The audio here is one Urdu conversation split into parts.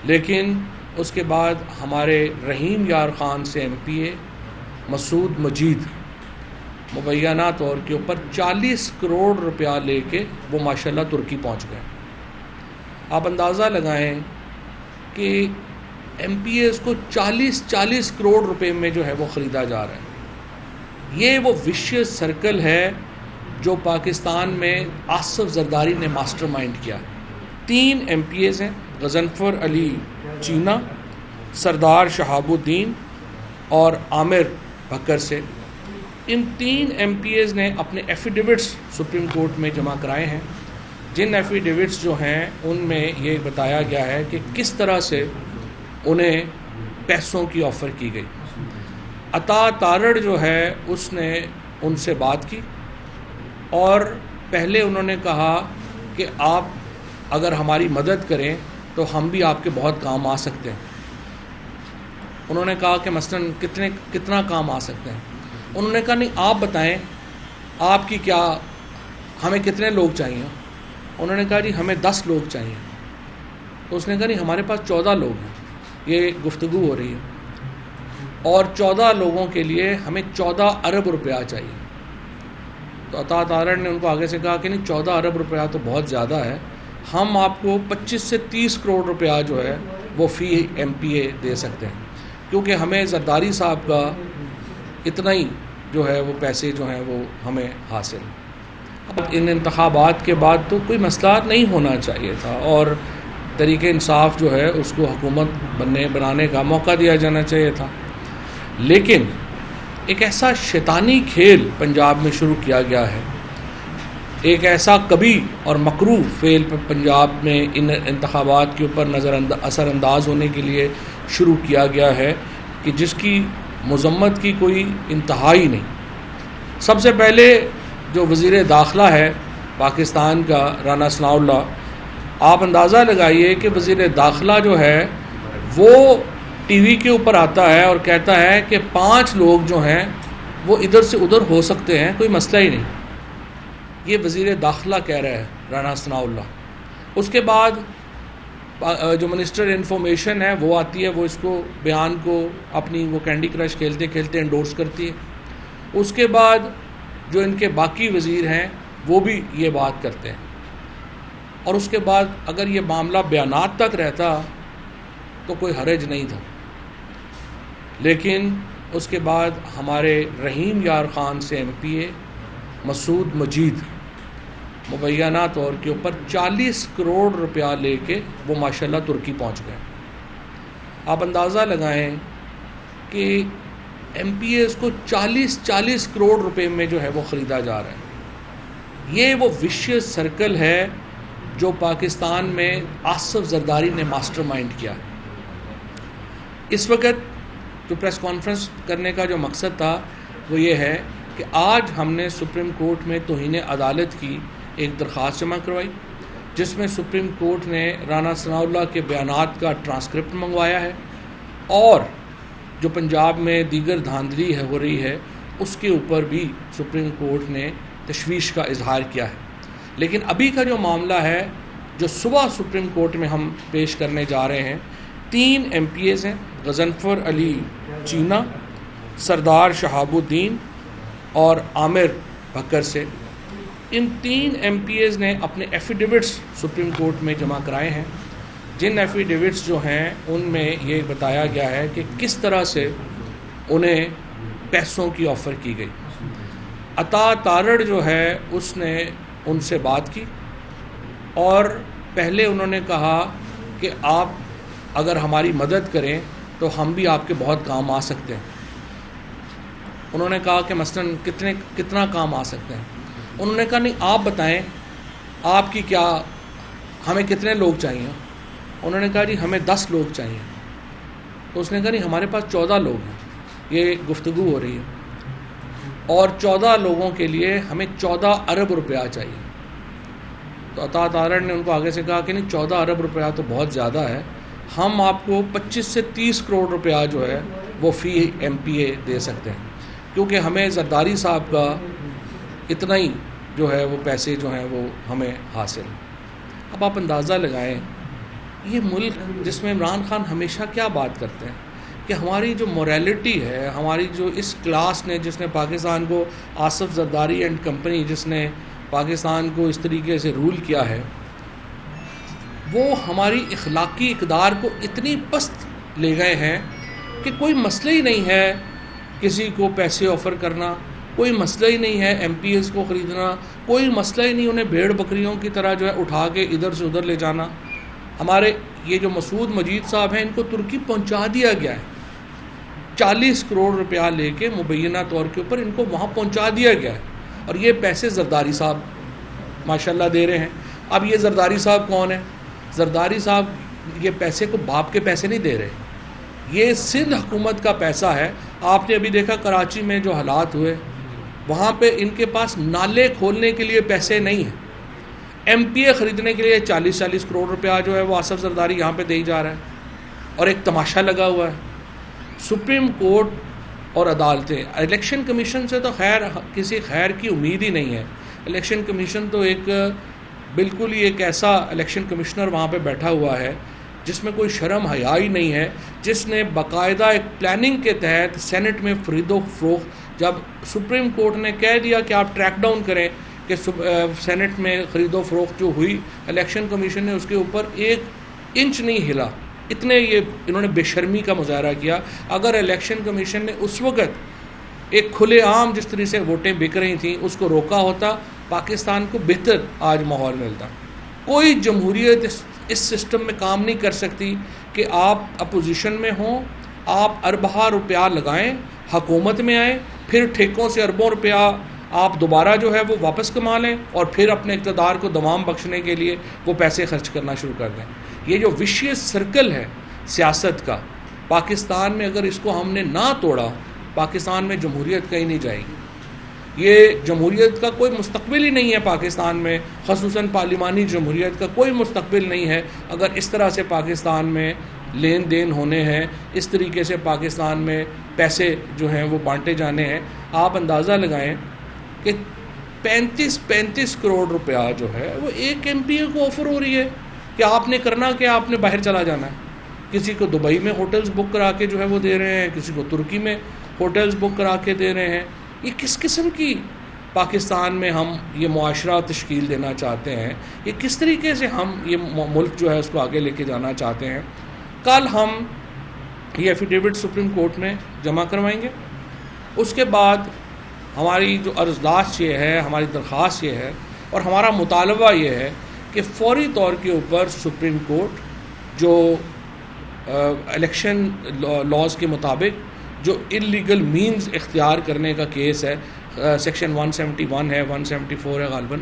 لیکن اس کے بعد ہمارے رحیم یار خان سے ایم پی اے مسعود مجید مبینہ طور کے اوپر 40 کروڑ روپیہ لے کے وہ ماشاءاللہ ترکی پہنچ گئے۔ آپ اندازہ لگائیں کہ ایم پی ایز کو 40 کروڑ روپے میں جو ہے وہ خریدا جا رہا ہے۔ یہ وہ وشیس سرکل ہے جو پاکستان میں آصف زرداری نے ماسٹر مائنڈ کیا۔ 3 ایم پی ایز ہیں، غضنفر علی چینا، سردار شہاب الدین اور عامر بکر سے۔ ان 3 ایم پی ایز نے اپنے ایفیڈیوٹس سپریم کورٹ میں جمع کرائے ہیں، جن ایفیڈیوٹس جو ہیں ان میں یہ بتایا گیا ہے کہ کس طرح سے انہیں پیسوں کی آفر کی گئی۔ عطا تارڑ جو ہے اس نے ان سے بات کی اور پہلے انہوں نے کہا کہ آپ اگر ہماری مدد کریں تو ہم بھی آپ کے بہت کام آ سکتے ہیں۔ انہوں نے کہا کہ مثلاً کتنا کام آ سکتے ہیں۔ انہوں نے کہا نہیں آپ بتائیں آپ کی کیا، ہمیں کتنے لوگ چاہیے۔ انہوں نے کہا جی ہمیں 10 لوگ چاہیے۔ تو اس نے کہا نہیں ہمارے پاس 14 لوگ ہیں، یہ گفتگو ہو رہی ہے، اور 14 لوگوں کے لیے ہمیں 14 ارب روپیہ چاہیے۔ تو عطا تارڑ نے ان کو آگے سے کہا کہ نہیں 14 ارب روپیہ تو بہت زیادہ ہے، ہم آپ کو 25 سے 30 کروڑ روپیہ جو ہے وہ فی ایم پی اے دے سکتے ہیں، کیونکہ ہمیں زرداری صاحب کا اتنا ہی جو ہے وہ پیسے جو ہیں وہ ہمیں حاصل۔ اب ان انتخابات کے بعد تو کوئی مسئلہ نہیں ہونا چاہیے تھا اور طریق انصاف جو ہے اس کو حکومت بنانے کا موقع دیا جانا چاہیے تھا، لیکن ایک ایسا شیطانی کھیل پنجاب میں شروع کیا گیا ہے، ایک ایسا کبھی اور مکروہ فعل پنجاب میں ان انتخابات کے اوپر اثر انداز ہونے کے لیے شروع کیا گیا ہے کہ جس کی مذمت کی کوئی انتہا ہی نہیں۔ سب سے پہلے جو وزیر داخلہ ہے پاکستان کا رانا ثناء اللہ، آپ اندازہ لگائیے کہ وزیر داخلہ جو ہے وہ ٹی وی کے اوپر آتا ہے اور کہتا ہے کہ 5 لوگ جو ہیں وہ ادھر سے ادھر ہو سکتے ہیں، کوئی مسئلہ ہی نہیں۔ یہ وزیر داخلہ کہہ رہا ہے رانا ثناء اللہ۔ اس کے بعد جو منسٹر انفارمیشن ہے وہ آتی ہے، وہ اس کو بیان کو اپنی وہ کینڈی کرش کھیلتے کھیلتے انڈورس کرتی ہے۔ اس کے بعد جو ان کے باقی وزیر ہیں وہ بھی یہ بات کرتے ہیں، اور اس کے بعد اگر یہ معاملہ بیانات تک رہتا تو کوئی حرج نہیں تھا، لیکن اس کے بعد ہمارے رحیم یار خان سے ایم پی اے مسعود مجید مبینہ طور کے اوپر 40 کروڑ روپیہ لے کے وہ ماشاءاللہ ترکی پہنچ گئے۔ آپ اندازہ لگائیں کہ ایم پی ایز کو 40 کروڑ روپے میں جو ہے وہ خریدا جا رہا ہے۔ یہ وہ وشیس سرکل ہے جو پاکستان میں آصف زرداری نے ماسٹر مائنڈ کیا ہے۔ اس وقت جو پریس کانفرنس کرنے کا جو مقصد تھا وہ یہ ہے کہ آج ہم نے سپریم کورٹ میں توہین عدالت کی ایک درخواست جمع کروائی، جس میں سپریم کورٹ نے رانا ثناء اللہ کے بیانات کا ٹرانسکرپٹ منگوایا ہے، اور جو پنجاب میں دیگر دھاندلی ہو رہی ہے اس کے اوپر بھی سپریم کورٹ نے تشویش کا اظہار کیا ہے۔ لیکن ابھی کا جو معاملہ ہے جو صبح سپریم کورٹ میں ہم پیش کرنے جا رہے ہیں، 3 ایم پی ایز ہیں، غضنفر علی چینا، سردار شہاب الدین اور عامر بکر سے۔ ان 3 ایم پی ایز نے اپنے ایفیڈیوٹس سپریم کورٹ میں جمع کرائے ہیں، جن ایفیڈیوٹس جو ہیں ان میں یہ بتایا گیا ہے کہ کس طرح سے انہیں پیسوں کی آفر کی گئی۔ عطا تارڑ جو ہے اس نے ان سے بات کی اور پہلے انہوں نے کہا کہ آپ اگر ہماری مدد کریں تو ہم بھی آپ کے بہت کام آ سکتے ہیں۔ انہوں نے کہا کہ مثلاً کتنا کام آ سکتے ہیں۔ انہوں نے کہا نہیں آپ بتائیں آپ کی کیا، ہمیں کتنے لوگ چاہیے۔ انہوں نے کہا جی ہمیں 10 لوگ چاہیے۔ تو اس نے کہا نہیں ہمارے پاس 14 لوگ ہیں، یہ گفتگو ہو رہی ہے، اور 14 لوگوں کے لیے ہمیں 14 ارب روپیہ چاہیے۔ تو عطا تارڑ نے ان کو آگے سے کہا کہ نہیں 14 ارب روپیہ تو بہت زیادہ ہے، ہم آپ کو 25 سے 30 کروڑ روپیہ جو ہے وہ فی ایم پی اے دے سکتے ہیں، کیونکہ ہمیں زرداری صاحب کا اتنا ہی جو ہے وہ پیسے جو ہیں وہ ہمیں حاصل۔ اب آپ اندازہ لگائیں یہ ملک جس میں عمران خان ہمیشہ کیا بات کرتے ہیں کہ ہماری جو موریلٹی ہے، ہماری جو اس کلاس نے جس نے پاکستان کو، آصف زرداری اینڈ کمپنی جس نے پاکستان کو اس طریقے سے رول کیا ہے، وہ ہماری اخلاقی اقدار کو اتنی پست لے گئے ہیں کہ کوئی مسئلہ ہی نہیں ہے کسی کو پیسے آفر کرنا، کوئی مسئلہ ہی نہیں ہے ایم پی ایس کو خریدنا، کوئی مسئلہ ہی نہیں انہیں بھیڑ بکریوں کی طرح جو ہے اٹھا کے ادھر سے ادھر لے جانا۔ ہمارے یہ جو مسعود مجید صاحب ہیں، ان کو ترکی پہنچا دیا گیا ہے، 40 کروڑ روپیہ لے کے مبینہ طور کے اوپر ان کو وہاں پہنچا دیا گیا ہے، اور یہ پیسے زرداری صاحب ماشاءاللہ دے رہے ہیں۔ اب یہ زرداری صاحب کون ہیں؟ زرداری صاحب یہ پیسے کو باپ کے پیسے نہیں دے رہے، یہ سندھ حکومت کا پیسہ ہے۔ آپ نے ابھی دیکھا کراچی میں جو حالات ہوئے، وہاں پہ ان کے پاس نالے کھولنے کے لیے پیسے نہیں ہیں، ایم پی اے خریدنے کے لیے 40 کروڑ روپیہ جو ہے وہ آصف زرداری یہاں پہ دے ہی جا رہا ہے، اور ایک تماشا لگا ہوا ہے۔ سپریم کورٹ اور عدالتیں، الیکشن کمیشن سے تو خیر کسی خیر کی امید ہی نہیں ہے۔ الیکشن کمیشن تو ایک بالکل ہی ایک ایسا الیکشن کمشنر وہاں پہ بیٹھا ہوا ہے جس میں کوئی شرم حیا ہی نہیں ہے، جس نے باقاعدہ ایک پلاننگ کے تحت سینٹ میں خرید و فروخت، جب سپریم کورٹ نے کہہ دیا کہ آپ ٹریک ڈاؤن کریں کہ سینٹ میں خرید و فروخت جو ہوئی، الیکشن کمیشن نے اس کے اوپر 1 انچ نہیں ہلا، اتنے یہ انہوں نے بے شرمی کا مظاہرہ کیا۔ اگر الیکشن کمیشن نے اس وقت ایک کھلے عام جس طرح سے ووٹیں بک رہی تھیں اس کو روکا ہوتا، پاکستان کو بہتر آج ماحول ملتا۔ کوئی جمہوریت اس سسٹم میں کام نہیں کر سکتی کہ آپ اپوزیشن میں ہوں، آپ اربہ روپیہ لگائیں، حکومت میں آئیں، پھر ٹھیکوں سے اربوں روپیہ آپ دوبارہ جو ہے وہ واپس کما لیں، اور پھر اپنے اقتدار کو دوام بخشنے کے لیے وہ پیسے خرچ کرنا شروع کر دیں۔ یہ جو وشیس سرکل ہے سیاست کا، پاکستان میں اگر اس کو ہم نے نہ توڑا، پاکستان میں جمہوریت کہیں نہیں جائے گی۔ یہ جمہوریت کا کوئی مستقبل ہی نہیں ہے پاکستان میں، خصوصاً پارلیمانی جمہوریت کا کوئی مستقبل نہیں ہے اگر اس طرح سے پاکستان میں لین دین ہونے ہیں، اس طریقے سے پاکستان میں پیسے جو ہیں وہ بانٹے جانے ہیں۔ آپ اندازہ لگائیں کہ 35 کروڑ روپیہ جو ہے وہ ایک ایم پی اے کو آفر ہو رہی ہے کہ آپ نے کرنا کہ آپ نے باہر چلا جانا ہے۔ کسی کو دبئی میں ہوٹلز بک کرا کے جو ہے وہ دے رہے ہیں، کسی کو ترکی میں ہوٹلز بک کرا کے دے رہے ہیں۔ یہ کس قسم کی پاکستان میں ہم یہ معاشرہ تشکیل دینا چاہتے ہیں؟ یہ کس طریقے سے ہم یہ ملک جو ہے اس کو آگے لے کے جانا چاہتے ہیں؟ کل ہم یہ ایفیڈیوٹ سپریم کورٹ میں جمع کروائیں گے۔ اس کے بعد ہماری جو عرضداشت یہ ہے، ہماری درخواست یہ ہے اور ہمارا مطالبہ یہ ہے کہ فوری طور کے اوپر سپریم کورٹ جو الیکشن لاز کے مطابق جو انلیگل مینز اختیار کرنے کا کیس ہے، سیکشن 171 ہے، 174 ہے غالباً،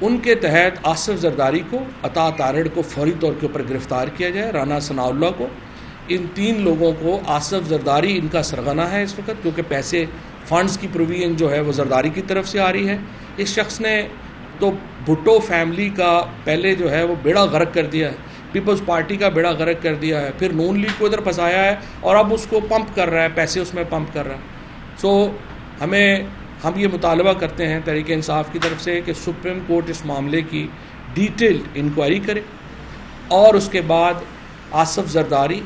ان کے تحت آصف زرداری کو، عطا تارڑ کو فوری طور کے اوپر گرفتار کیا جائے، رانا ثناء اللہ کو۔ ان 3 لوگوں کو، آصف زرداری ان کا سرغنہ ہے اس وقت، کیونکہ پیسے فنڈز کی پروویژن جو ہے وہ زرداری کی طرف سے آ رہی ہے۔ اس شخص نے تو بھٹو فیملی کا پہلے جو ہے وہ بیڑا غرق کر دیا ہے، پیپلز پارٹی کا بیڑا غرق کر دیا ہے، پھر نون لیگ کو ادھر پھنسایا ہے اور اب اس کو پمپ کر رہا ہے، پیسے اس میں پمپ کر رہا ہے۔ ہم یہ مطالبہ کرتے ہیں تحریک انصاف کی طرف سے کہ سپریم کورٹ اس معاملے کی ڈیٹیلڈ انکوائری کرے، اور اس کے بعد آصف زرداری،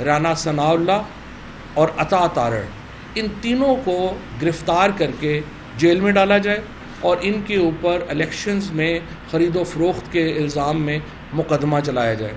رانا ثناء اللہ اور عطا تارڑ، ان تینوں کو گرفتار کر کے جیل میں ڈالا جائے، اور ان کے اوپر الیکشنز میں خرید و فروخت کے الزام میں مقدمہ چلایا جائے۔